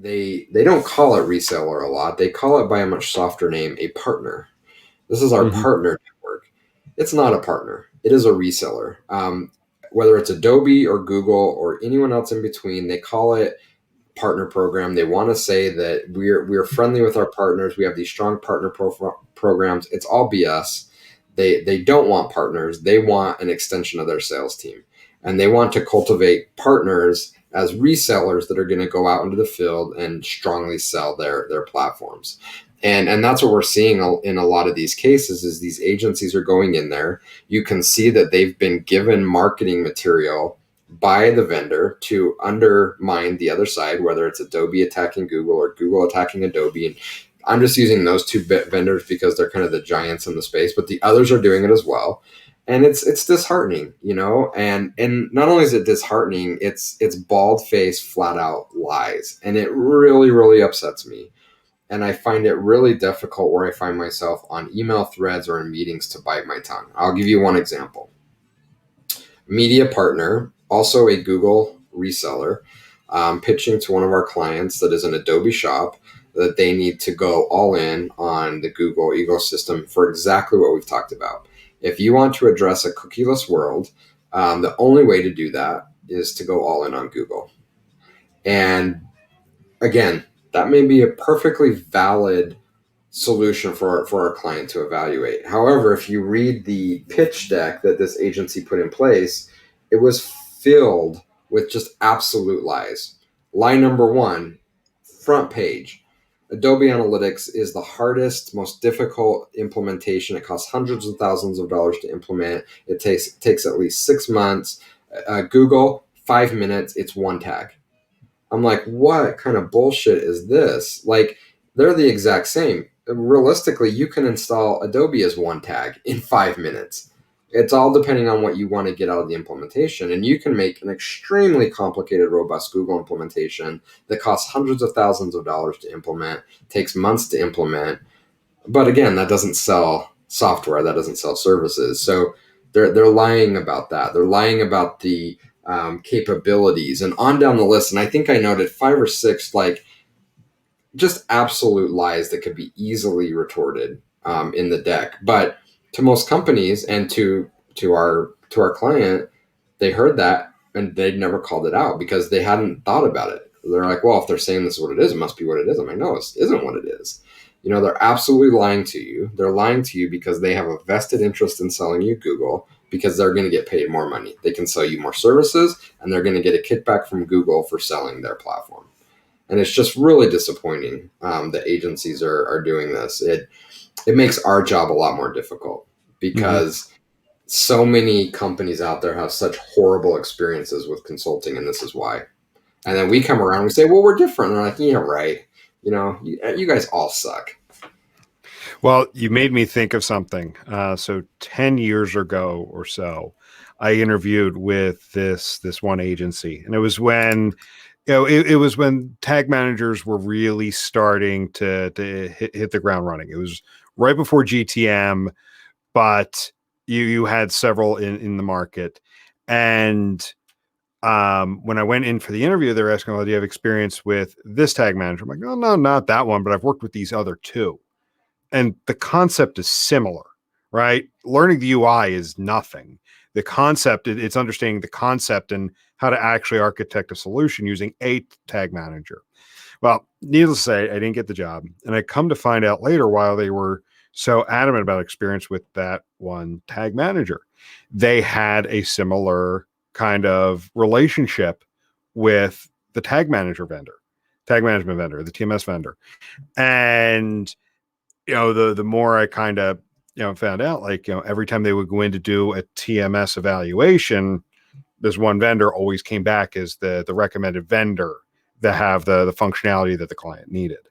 they don't call it reseller a lot. They call it by a much softer name, a partner. This is our Mm-hmm. partner network. It's not a partner. It is a reseller. Whether it's Adobe or Google or anyone else in between, they call it partner program. They want to say that we're friendly with our partners. We have these strong partner programs. It's all BS. They don't want partners. They want an extension of their sales team, and they want to cultivate partners as resellers that are going to go out into the field and strongly sell their platforms. And that's what we're seeing in a lot of these cases is these agencies are going in there. You can see that they've been given marketing material by the vendor to undermine the other side, whether it's Adobe attacking Google or Google attacking Adobe. And I'm just using those two vendors because they're kind of the giants in the space, but the others are doing it as well. And it's disheartening, and not only is it disheartening, it's bald-faced, flat-out lies. And it really, really upsets me. And I find it really difficult where I find myself on email threads or in meetings to bite my tongue. I'll give you one example. Media partner, also a Google reseller, pitching to one of our clients that is an Adobe shop that they need to go all in on the Google ecosystem for exactly what we've talked about. If you want to address a cookieless world, the only way to do that is to go all in on Google. And again, that may be a perfectly valid solution for our client to evaluate. However, if you read the pitch deck that this agency put in place, it was filled with just absolute lies. Lie number one, front page. Adobe Analytics is the hardest, most difficult implementation. It costs hundreds of thousands of dollars to implement. It takes at least 6 months. Google, 5 minutes. It's one tag. I'm like, what kind of bullshit is this? Like, they're the exact same. Realistically, you can install Adobe as one tag in 5 minutes. It's all depending on what you want to get out of the implementation. And you can make an extremely complicated, robust Google implementation that costs hundreds of thousands of dollars to implement, takes months to implement. But again, that doesn't sell software, that doesn't sell services. So they're lying about that. They're lying about the capabilities and on down the list. And I think I noted 5 or 6 just absolute lies that could be easily retorted in the deck. But to most companies and to our client, they heard that and they'd never called it out because they hadn't thought about it. They're like, well, if they're saying this is what it is, it must be what it is. I'm like, no, it isn't what it is. They're absolutely lying to you. They're lying to you because they have a vested interest in selling you Google because they're going to get paid more money. They can sell you more services and they're going to get a kickback from Google for selling their platform. And it's just really disappointing that agencies are doing this. It makes our job a lot more difficult because so many companies out there have such horrible experiences with consulting, and this is why. And then we come around and we say, well, we're different. And they're like, yeah, right. You guys all suck. Well, you made me think of something. So 10 years ago or so, I interviewed with this one agency, and it was when it was when tag managers were really starting to hit the ground running. It was right before GTM, but you had several in the market. And when I went in for the interview, they were asking, well, do you have experience with this tag manager? I'm like, oh, no, not that one, but I've worked with these other 2. And the concept is similar, right? Learning the UI is nothing. The concept, it's understanding the concept and how to actually architect a solution using a tag manager. Well, needless to say, I didn't get the job. And I come to find out later, while they were so adamant about experience with that one tag manager, they had a similar kind of relationship with the tag management vendor, the TMS vendor. And the more I kind of, found out, every time they would go in to do a TMS evaluation, this one vendor always came back as the recommended vendor that have the functionality that the client needed.